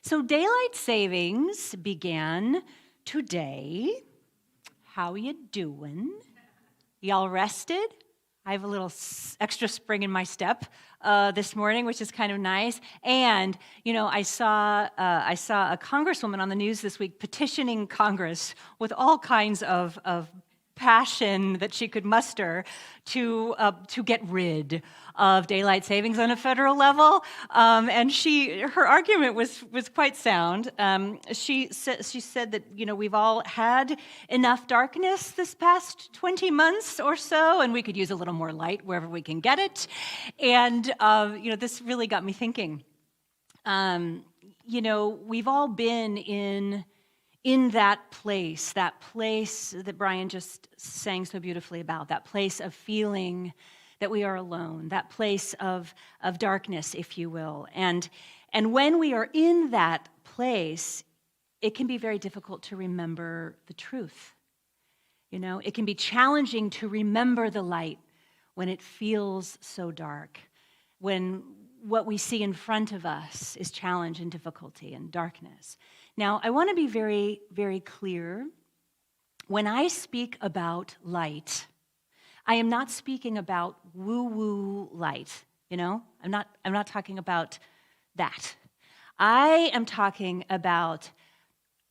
So daylight savings began today. How you doing? Y'all rested? I have a little extra spring in my step this morning, which is kind of nice. And I saw a congresswoman on the news this week petitioning Congress with all kinds of passion that she could muster to get rid of daylight savings on a federal level. And her argument was quite sound. She said that we''ve all had enough darkness this past 20 months or so, and we could use a little more light wherever we can get it. And this really got me thinking. We've all been in that place that Brian just sang so beautifully about, that place of feeling that we are alone, that place of darkness, if you will. And when we are in that place, it can be very difficult to remember the truth. It can be challenging to remember the light when it feels so dark, when what we see in front of us is challenge and difficulty and darkness. Now, I want to be very, very clear. When I speak about light, I am not speaking about woo-woo light, I'm not talking about that. I am talking about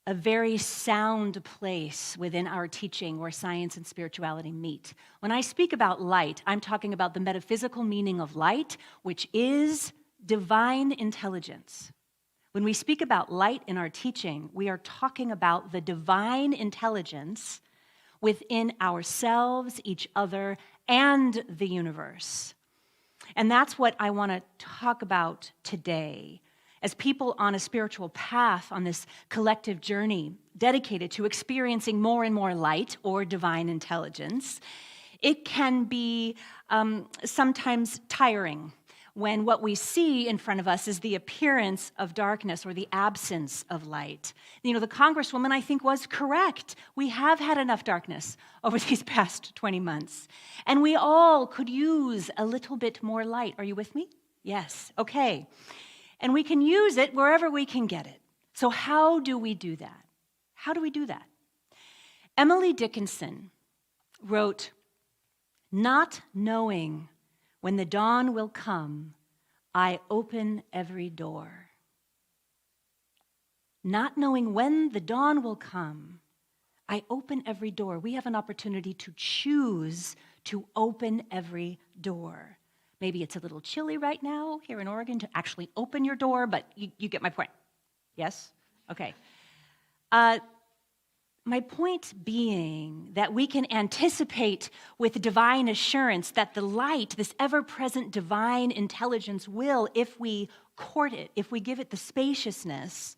a very sound place within our teaching where science and spirituality meet. When I speak about light, I'm talking about the metaphysical meaning of light, which is divine intelligence. When we speak about light in our teaching, we are talking about the divine intelligence within ourselves, each other, and the universe. And that's what I want to talk about today. As people on a spiritual path, on this collective journey dedicated to experiencing more and more light or divine intelligence, it can be sometimes tiring when what we see in front of us is the appearance of darkness or the absence of light. The congresswoman, I think, was correct. We have had enough darkness over these past 20 months, and we all could use a little bit more light. Are you with me? Yes. Okay. And we can use it wherever we can get it. So how do we do that? How do we do that? Emily Dickinson wrote, "Not knowing when the dawn will come, I open every door." Not knowing when the dawn will come, I open every door. We have an opportunity to choose to open every door. Maybe it's a little chilly right now here in Oregon to actually open your door, but you get my point. Yes? Okay. My point being that we can anticipate with divine assurance that the light, this ever-present divine intelligence will, if we court it, if we give it the spaciousness,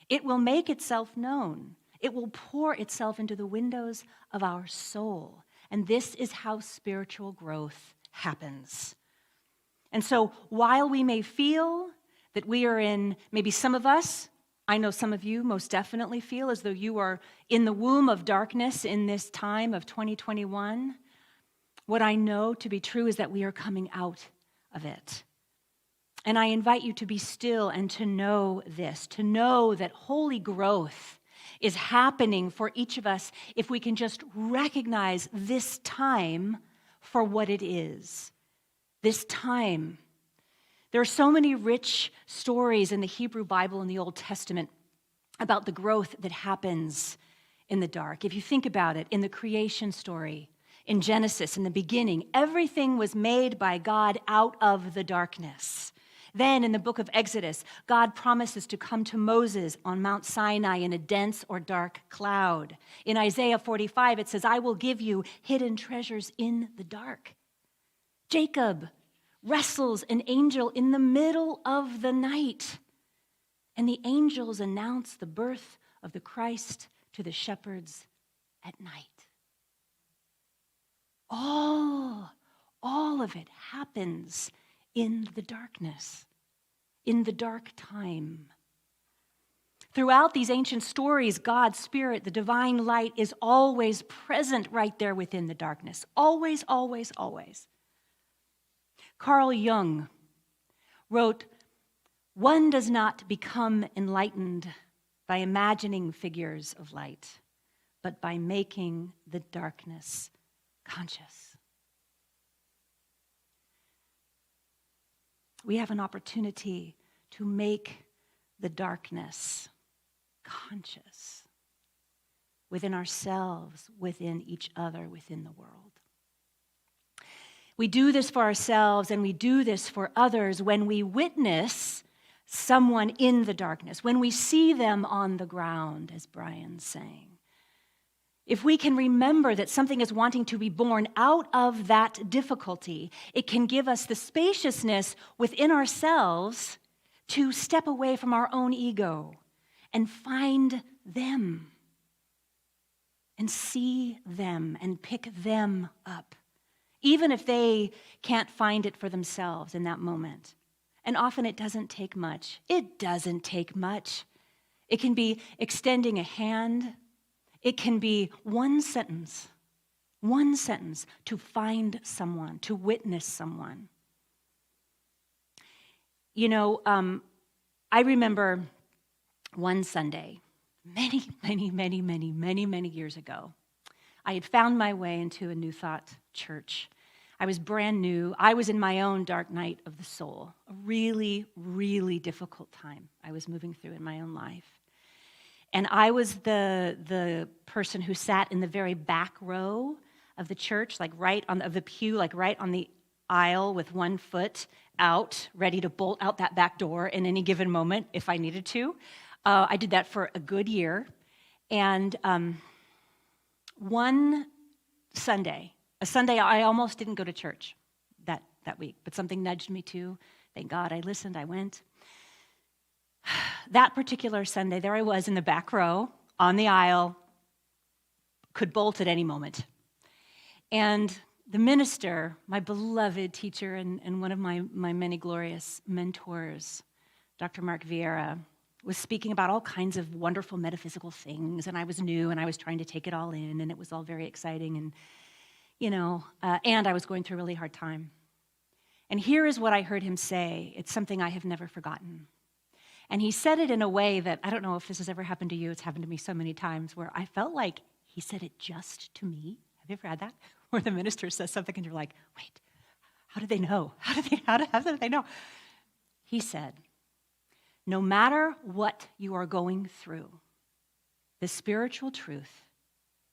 it will make itself known. It will pour itself into the windows of our soul. And this is how spiritual growth happens. And so while we may feel that we are in, maybe some of us, I know some of you most definitely feel as though you are in the womb of darkness in this time of 2021. What I know to be true is that we are coming out of it. And I invite you to be still and to know this, to know that holy growth is happening for each of us if we can just recognize this time for what it is. This time. There are so many rich stories in the Hebrew Bible and the Old Testament about the growth that happens in the dark. If you think about it, in the creation story, in Genesis, in the beginning, everything was made by God out of the darkness. Then in the book of Exodus, God promises to come to Moses on Mount Sinai in a dense or dark cloud. In Isaiah 45, it says, "I will give you hidden treasures in the dark." Jacob wrestles an angel in the middle of the night, and the angels announce the birth of the Christ to the shepherds at night. All of it happens in the darkness, in the dark time. Throughout these ancient stories, God's Spirit, the divine light, is always present right there within the darkness. Always, always, always. Carl Jung wrote, One does not become enlightened by imagining figures of light, but by making the darkness conscious. We have an opportunity to make the darkness conscious within ourselves, within each other, within the world. We do this for ourselves and we do this for others when we witness someone in the darkness, when we see them on the ground, as Brian's saying. If we can remember that something is wanting to be born out of that difficulty, it can give us the spaciousness within ourselves to step away from our own ego and find them and see them and pick them up, even if they can't find it for themselves in that moment. And often it doesn't take much. It doesn't take much. It can be extending a hand. It can be one sentence to find someone, to witness someone. You know, I remember one Sunday, many years ago, I had found my way into a New Thought church. I was brand new. I was in my own dark night of the soul, a really, really difficult time I was moving through in my own life. And I was the person who sat in the very back row of the church, like right on of the pew, like right on the aisle with one foot out, ready to bolt out that back door in any given moment if I needed to. I did that for a good year. And one Sunday, a Sunday I almost didn't go to church that week, but something nudged me to. Thank God I listened, I went. That particular Sunday, there I was in the back row, on the aisle, could bolt at any moment. And the minister, my beloved teacher and one of my many glorious mentors, Dr. Mark Vieira, was speaking about all kinds of wonderful metaphysical things, and I was new, and I was trying to take it all in, and it was all very exciting, and, and I was going through a really hard time. And here is what I heard him say. It's something I have never forgotten. And he said it in a way that, I don't know if this has ever happened to you, it's happened to me so many times, where I felt like he said it just to me. Have you ever had that? Where the minister says something and you're like, wait, how did they know? How did they know? He said, no matter what you are going through, the spiritual truth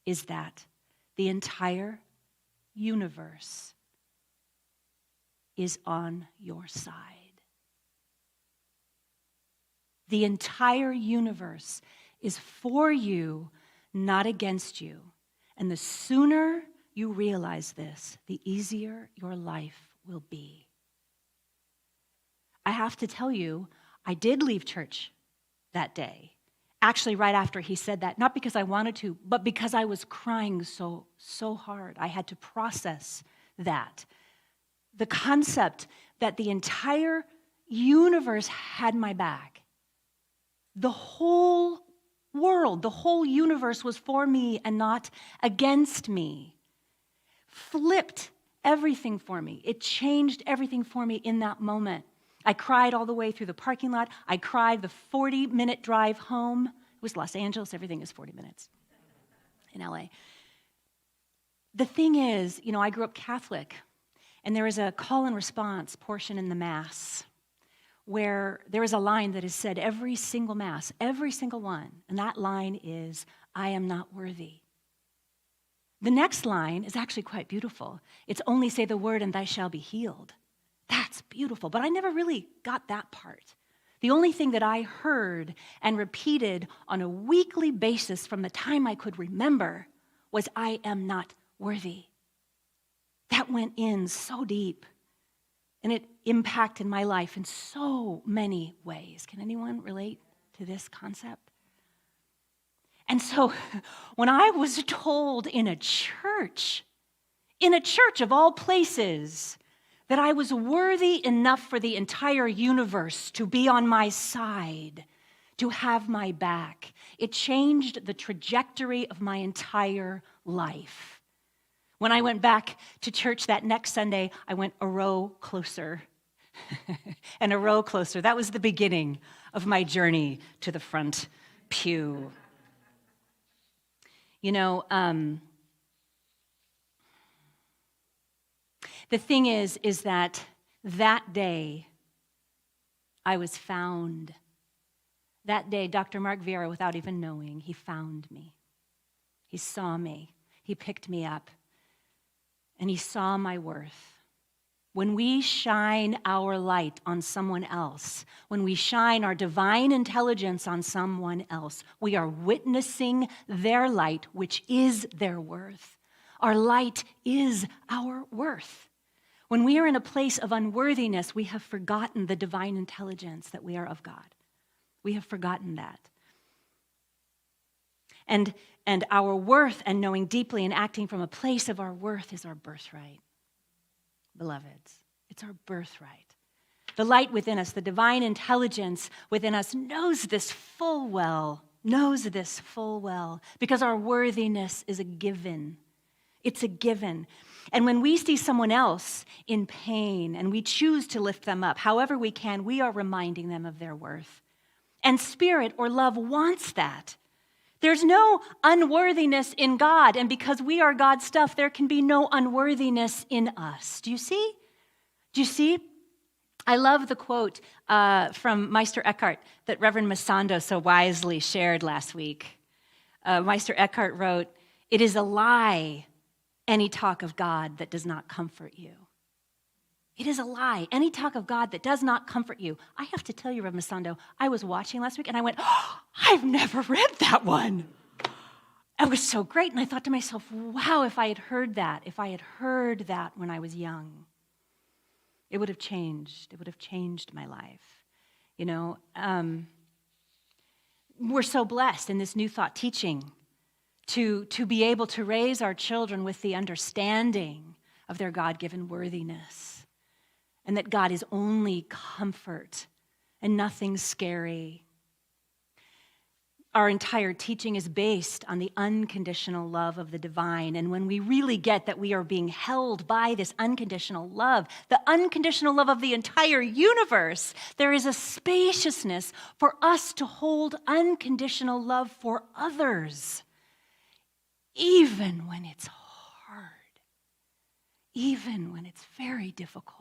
is that the entire universe is on your side. The entire universe is for you, not against you. And the sooner you realize this, the easier your life will be. I have to tell you, I did leave church that day. Actually, right after he said that, not because I wanted to, but because I was crying so hard. I had to process that. The concept that the entire universe had my back. The whole world, the whole universe was for me and not against me. Flipped everything for me. It changed everything for me in that moment. I cried all the way through the parking lot. I cried the 40-minute drive home. It was Los Angeles. Everything is 40 minutes in LA. The thing is, I grew up Catholic, and there is a call and response portion in the Mass where there is a line that is said every single Mass, every single one, and that line is, I am not worthy. The next line is actually quite beautiful. It's only say the word and thy shall be healed. That's beautiful, but I never really got that part. The only thing that I heard and repeated on a weekly basis from the time I could remember was, I am not worthy. That went in so deep, and it impacted my life in so many ways. Can anyone relate to this concept? And so when I was told in a church of all places, that I was worthy enough for the entire universe to be on my side, to have my back, it changed the trajectory of my entire life. When I went back to church that next Sunday, I went a row closer and a row closer. That was the beginning of my journey to the front pew. You know, the thing is that day I was found. That day, Dr. Mark Vieira, without even knowing, he found me. He saw me. He picked me up. And he saw my worth. When we shine our light on someone else, when we shine our divine intelligence on someone else, we are witnessing their light, which is their worth. Our light is our worth. When we are in a place of unworthiness, we have forgotten the divine intelligence that we are of God. We have forgotten that. And our worth and knowing deeply and acting from a place of our worth is our birthright. Beloveds, it's our birthright. The light within us, the divine intelligence within us knows this full well, because our worthiness is a given. It's a given. And when we see someone else in pain and we choose to lift them up, however we can, we are reminding them of their worth. And spirit or love wants that. There's no unworthiness in God, and because we are God's stuff, there can be no unworthiness in us. Do you see? Do you see? I love the quote from Meister Eckhart that Reverend Masando so wisely shared last week. Meister Eckhart wrote, "It is a lie, any talk of God that does not comfort you." It is a lie. Any talk of God that does not comfort you. I have to tell you, Reverend Masando, I was watching last week and I went, oh, I've never read that one. It was so great. And I thought to myself, wow, if I had heard that when I was young, it would have changed. It would have changed my life. You know, we're so blessed in this New Thought teaching to be able to raise our children with the understanding of their God-given worthiness. And that God is only comfort and nothing scary. Our entire teaching is based on the unconditional love of the divine. And when we really get that we are being held by this unconditional love, the unconditional love of the entire universe, there is a spaciousness for us to hold unconditional love for others, even when it's hard, even when it's very difficult.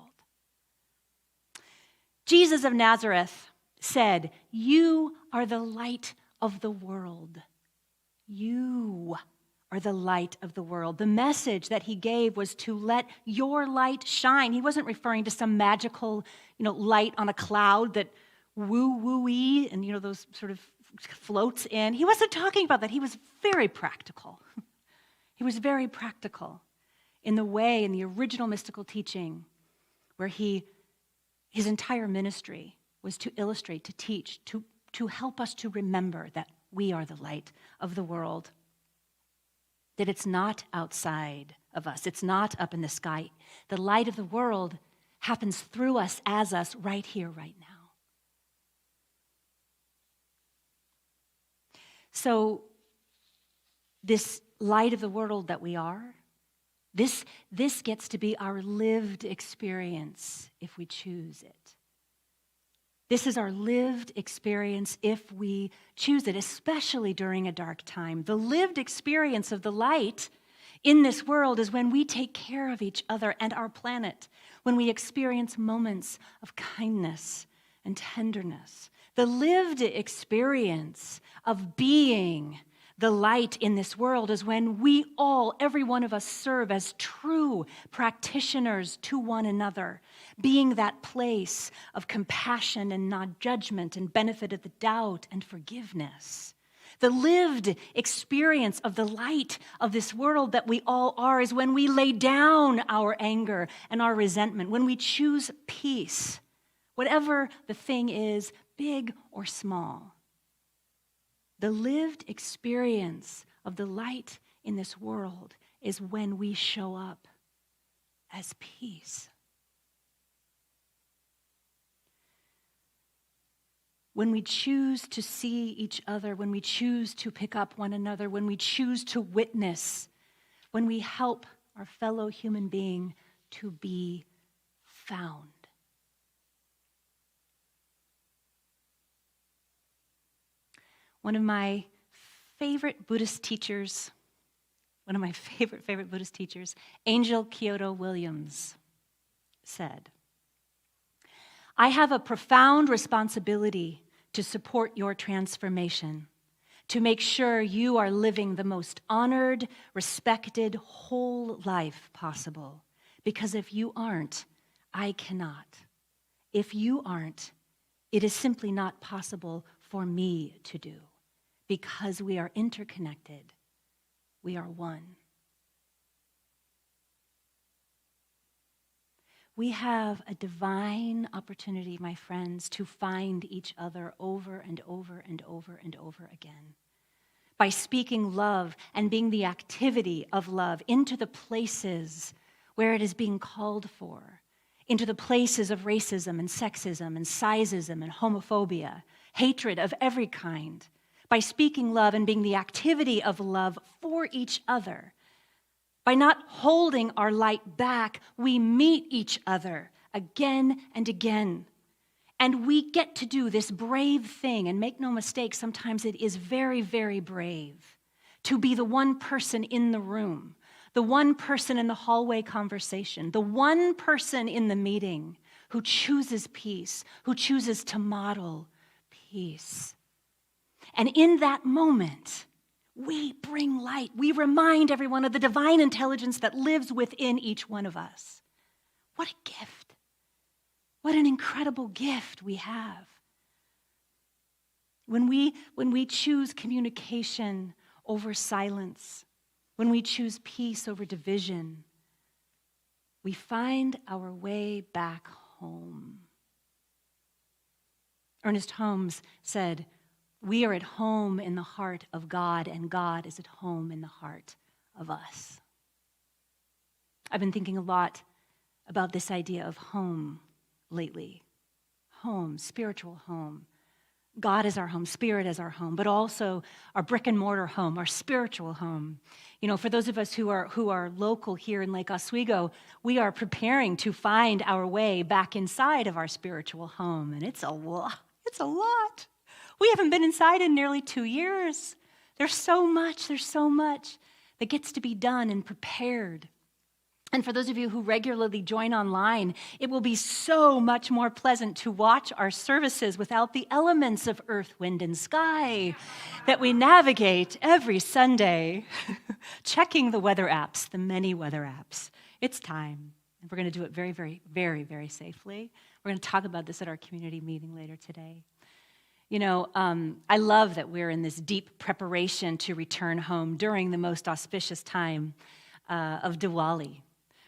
Jesus of Nazareth said, "You are the light of the world." You are the light of the world. The message that he gave was to let your light shine. He wasn't referring to some magical, light on a cloud that woo-woo-y and, those sort of floats in. He wasn't talking about that. He was very practical. He was very practical in the original mystical teaching where his entire ministry was to illustrate, to teach, to help us to remember that we are the light of the world. That it's not outside of us. It's not up in the sky. The light of the world happens through us, as us, right here, right now. So this light of the world that we are, this gets to be our lived experience if we choose it. This is our lived experience if we choose it, especially during a dark time. The lived experience of the light in this world is when we take care of each other and our planet, when we experience moments of kindness and tenderness. The lived experience of being the light in this world is when we all, every one of us, serve as true practitioners to one another, being that place of compassion and non-judgment and benefit of the doubt and forgiveness. The lived experience of the light of this world that we all are is when we lay down our anger and our resentment, when we choose peace, whatever the thing is, big or small. The lived experience of the light in this world is when we show up as peace. When we choose to see each other, when we choose to pick up one another, when we choose to witness, when we help our fellow human being to be found. One of my favorite Buddhist teachers, Angel Kyoto Williams, said, "I have a profound responsibility to support your transformation, to make sure you are living the most honored, respected, whole life possible. Because if you aren't, I cannot. If you aren't, it is simply not possible for me to do. Because we are interconnected, we are one." We have a divine opportunity, my friends, to find each other over and over and over and over again. By speaking love and being the activity of love into the places where it is being called for, into the places of racism and sexism and sizeism and homophobia, hatred of every kind. By speaking love and being the activity of love for each other. By not holding our light back, we meet each other again and again. And we get to do this brave thing, and make no mistake, sometimes it is very, very brave, to be the one person in the room, the one person in the hallway conversation, the one person in the meeting who chooses peace, who chooses to model peace. And in that moment, we bring light. We remind everyone of the divine intelligence that lives within each one of us. What a gift. What an incredible gift we have. When we choose communication over silence, when we choose peace over division, we find our way back home. Ernest Holmes said, "We are at home in the heart of God, and God is at home in the heart of us." I've been thinking a lot about this idea of home lately. Home, spiritual home. God is our home, Spirit is our home, but also our brick and mortar home, our spiritual home. You know, for those of us who are local here in Lake Oswego, we are preparing to find our way back inside of our spiritual home, and it's a lot. It's a lot. We haven't been inside in nearly 2 years. There's so much that gets to be done and prepared. And for those of you who regularly join online, it will be so much more pleasant to watch our services without the elements of earth, wind, and sky that we navigate every Sunday, checking the weather apps, the many weather apps. It's time. And we're going to do it very, very, very, very safely. We're going to talk about this at our community meeting later today. You know, I love that we're in this deep preparation to return home during the most auspicious time of Diwali,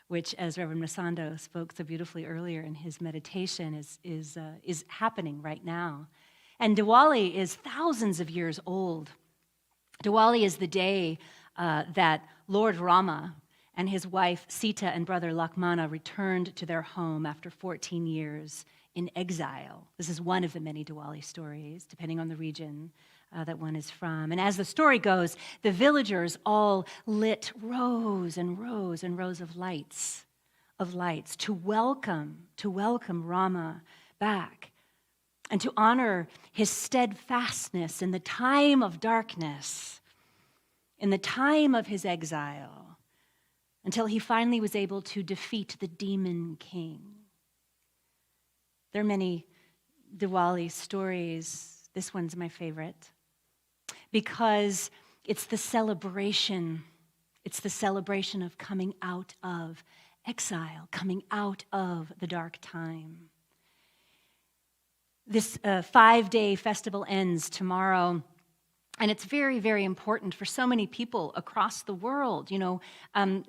which, as Reverend Masando spoke so beautifully earlier in his meditation, is happening right now. And Diwali is thousands of years old. Diwali is the day that Lord Rama and his wife Sita and brother Lakshmana returned to their home after 14 years in exile. This is one of the many Diwali stories, depending on the region that one is from. And as the story goes, the villagers all lit rows and rows and rows of lights to welcome Rama back and to honor his steadfastness in the time of darkness, in the time of his exile, until he finally was able to defeat the demon king. There are many Diwali stories. This one's my favorite because it's the celebration. It's the celebration of coming out of exile, coming out of the dark time. This 5-day festival ends tomorrow. And it's very, very important for so many people across the world. You know,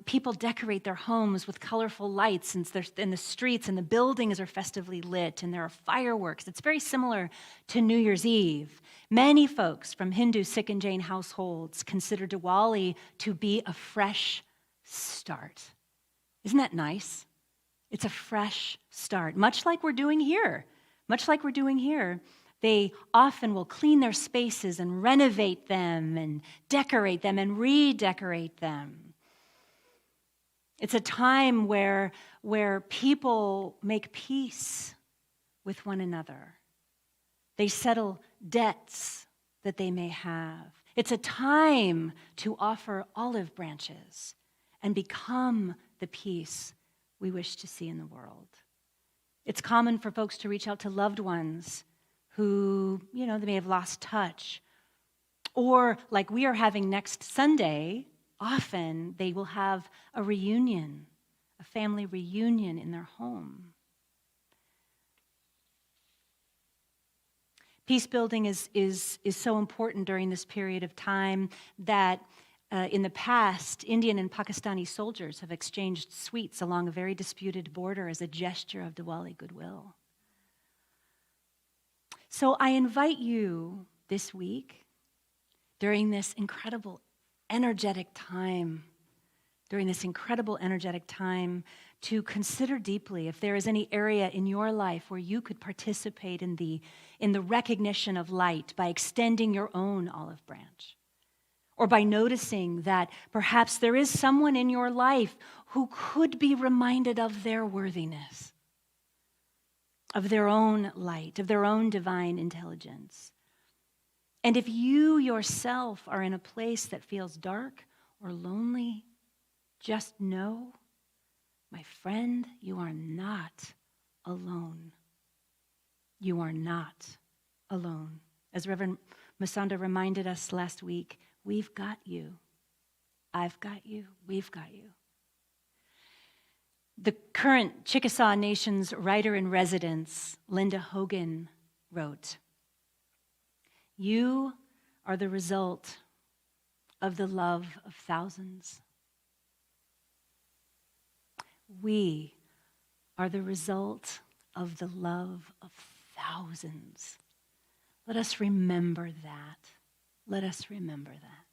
people decorate their homes with colorful lights, and in the streets, and the buildings are festively lit, and there are fireworks. It's very similar to New Year's Eve. Many folks from Hindu, Sikh, and Jain households consider Diwali to be a fresh start. Isn't that nice? It's a fresh start, much like we're doing here. They often will clean their spaces and renovate them and decorate them and redecorate them. It's a time where people make peace with one another. They settle debts that they may have. It's a time to offer olive branches and become the peace we wish to see in the world. It's common for folks to reach out to loved ones who, they may have lost touch. Or like we are having next Sunday, often they will have a reunion, a family reunion in their home. Peace building is so important during this period of time that in the past, Indian and Pakistani soldiers have exchanged sweets along a very disputed border as a gesture of Diwali goodwill. So I invite you this week, during this incredible energetic time, to consider deeply if there is any area in your life where you could participate in the recognition of light by extending your own olive branch, or by noticing that perhaps there is someone in your life who could be reminded of their worthiness, of their own light, of their own divine intelligence. And if you yourself are in a place that feels dark or lonely, just know, my friend, you are not alone. You are not alone. As Reverend Musanda reminded us last week, we've got you. I've got you. We've got you. The current Chickasaw Nation's writer-in-residence, Linda Hogan, wrote, "You are the result of the love of thousands. We are the result of the love of thousands." Let us remember that. Let us remember that.